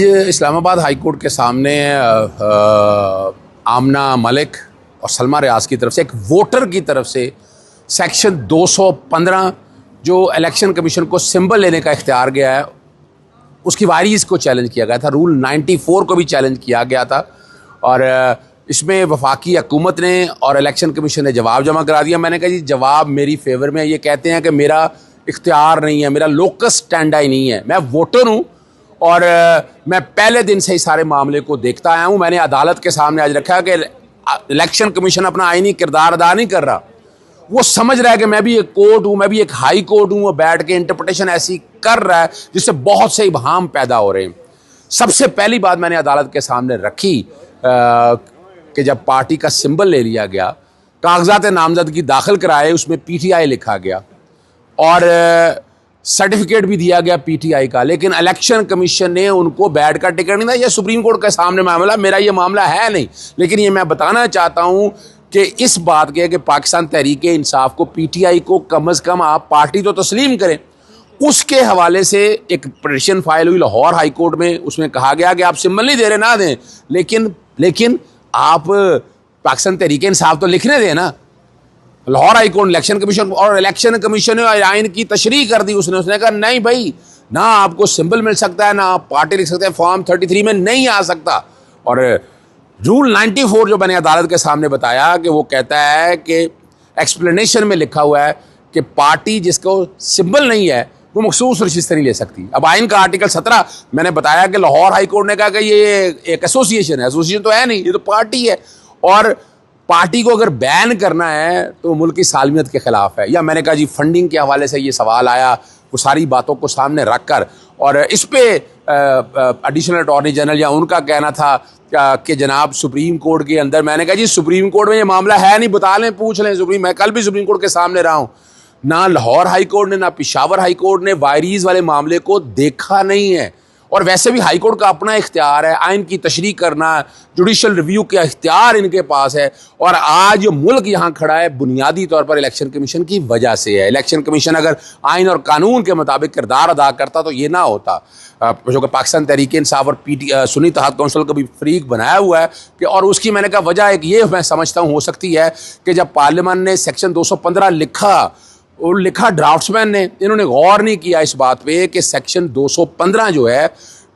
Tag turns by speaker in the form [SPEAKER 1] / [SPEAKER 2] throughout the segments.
[SPEAKER 1] Islamabad high court के सामने आमना मलिक और सलमा रियाज की तरफ से एक वोटर की तरफ से सेक्शन 215 जो इलेक्शन कमीशन को सिंबल लेने का इख्तियार गया है उसकी वारीज़ को चैलेंज किया गया था। रूल 94 को भी चैलेंज किया गया था और इसमें वफाकी हुकूमत ने और इलेक्शन कमीशन ने जवाब जमा करा दिया। मैंने कहा जी जवाब मेरी फेवर में। ये कहते हैं कि मेरा इख्तियार नहीं है, मेरा लोकस स्टैंडाई नहीं है, मैं वोटर हूँ और मैं पहले दिन से ही सारे मामले को देखता आया हूँ। मैंने अदालत के सामने आज रखा कि इलेक्शन कमीशन अपना आईनी किरदार अदा नहीं कर रहा। वो समझ रहा है कि मैं भी एक कोर्ट हूँ, मैं भी एक हाई कोर्ट हूँ। वो बैठ के इंटरप्रिटेशन ऐसी कर रहा है जिससे बहुत से इबहाम पैदा हो रहे हैं। सबसे पहली बात मैंने अदालत के सामने रखी कि जब पार्टी का सिंबल ले लिया गया, कागजात नामजदगी दाखिल कराए, उसमें PTI लिखा गया और सर्टिफिकेट भी दिया गया PTI का, लेकिन इलेक्शन कमीशन ने उनको बैठ का टिकट नहीं दिया। यह सुप्रीम कोर्ट के सामने मामला, मेरा ये मामला है नहीं, लेकिन ये मैं बताना चाहता हूँ कि इस बात के कि पाकिस्तान तहरीक इंसाफ को PTI को कम अज़ कम आप पार्टी तो तस्लीम करें। उसके हवाले से एक पिटीशन फाइल हुई लाहौर हाई कोर्ट में, उसमें कहा गया कि आप सिंबल नहीं दे रहे ना दें, लेकिन आप पाकिस्तान तहरीक इंसाफ तो लिखने दें ना। Lahore high court election commission और इलेक्शन कमीशन ने आइन की तशरीह कर दी। उसने कहा नहीं भाई, ना आपको सिंबल मिल सकता है, ना आप पार्टी लिख सकते हैं, फॉर्म 33 में नहीं आ सकता। और रूल 94 जो मैंने अदालत के सामने बताया कि वो कहता है कि एक्सप्लेनेशन में लिखा हुआ है कि पार्टी जिसको सिंबल नहीं है वो मखसूस रजिस्टर नहीं ले सकती। अब आइन का आर्टिकल 17 मैंने बताया कि लाहौर हाई कोर्ट ने कहा कि ये एक एसोसिएशन है, एसोसिएशन तो है नहीं, ये तो पार्टी है और पार्टी को अगर बैन करना है तो मुल्क की सालमियत के खिलाफ है। या मैंने कहा जी फंडिंग के हवाले से ये सवाल आया, वो सारी बातों को सामने रख कर, और इस पे एडिशनल अटॉर्नी जनरल या उनका कहना था कि जनाब सुप्रीम कोर्ट के अंदर, मैंने कहा जी सुप्रीम कोर्ट में ये मामला है नहीं, बता लें, पूछ लें। मैं कल भी सुप्रीम कोर्ट के सामने रहा हूँ। ना लाहौर हाई कोर्ट ने ना पेशावर हाई कोर्ट ने वायरीज वाले मामले को देखा नहीं है। और वैसे भी हाई कोर्ट का अपना इख्तियार है, आइन की तशरीह करना, जुडिशल रिव्यू का इख्तियार इनके पास है। और आज जो मुल्क यहाँ खड़ा है बुनियादी तौर पर इलेक्शन कमीशन की वजह से है। इलेक्शन कमीशन अगर आइन और कानून के मुताबिक किरदार अदा करता तो ये ना होता। जो कि पाकिस्तान तहरीक इंसाफ और सुन्नी इत्तेहाद कौंसिल का भी फरीक बनाया हुआ है कि, और उसकी मैंने कहा वजह एक ये मैं समझता हूँ हो सकती है कि जब पार्लियामेंट ने सेक्शन 215 लिखा ड्राफ्ट्समैन ने, इन्होंने गौर नहीं किया इस बात पे कि सेक्शन 215 जो है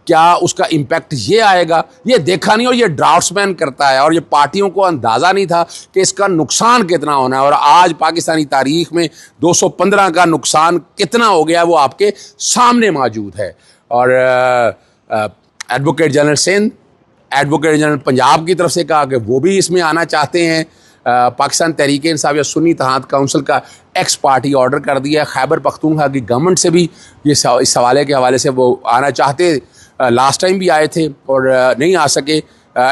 [SPEAKER 1] क्या उसका इम्पैक्ट ये आएगा, ये देखा नहीं। और ये ड्राफ्ट्समैन करता है और ये पार्टियों को अंदाज़ा नहीं था कि इसका नुकसान कितना होना है। और आज पाकिस्तानी तारीख में 215 का नुकसान कितना हो गया वो आपके सामने मौजूद है। और advocate general Sindh, advocate general Punjab की तरफ से कहा कि वो भी इसमें आना चाहते हैं। पाकिस्तान तहरीक इंसाफ या सुन्नी इत्तेहाद कौंसिल का एक्स पार्टी ऑर्डर कर दिया। खैबर पख्तूनख्वा की गवर्नमेंट से भी ये इस सवाले के हवाले से वो आना चाहते, लास्ट टाइम भी आए थे और नहीं आ सके।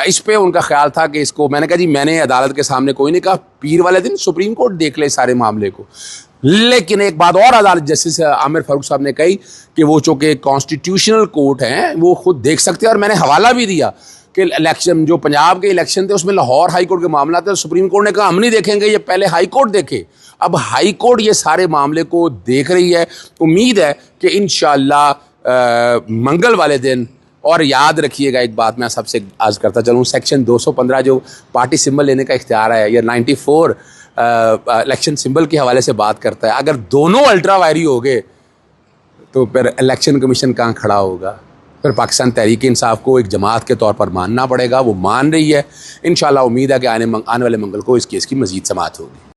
[SPEAKER 1] इस पे उनका ख्याल था कि इसको, मैंने कहा जी मैंने अदालत के सामने कोई नहीं कहा, पीर वाले दिन सुप्रीम कोर्ट देख ले सारे मामले को। लेकिन एक बात और अदालत जस्टिस आमिर फारूक साहब ने कही कि वो चूँकि कॉन्स्टिट्यूशनल कोर्ट हैं वो खुद देख सकते हैं। और मैंने हवाला भी दिया कि इलेक्शन जो पंजाब के इलेक्शन थे उसमें लाहौर हाई कोर्ट के मामला थे, सुप्रीम कोर्ट ने कहा हम नहीं देखेंगे, ये पहले हाई कोर्ट देखे। अब हाई कोर्ट ये सारे मामले को देख रही है। उम्मीद है कि इंशाअल्लाह मंगल वाले दिन, और याद रखिएगा एक बात मैं सबसे अर्ज करता चलूँ, सेक्शन 215 जो पार्टी सिंबल लेने का इख्तियार है या 94 इलेक्शन सिंबल के हवाले से बात करता है, अगर दोनों अल्ट्रा वायरी हो गए तो फिर इलेक्शन कमीशन कहाँ खड़ा होगा। फिर पाकिस्तान तहरीक इंसाफ को एक जमात के तौर पर मानना पड़ेगा। वो मान रही है। इंशाअल्लाह उम्मीद है कि आने वाले मंगल को इस केस की मज़ीद समाअत होगी।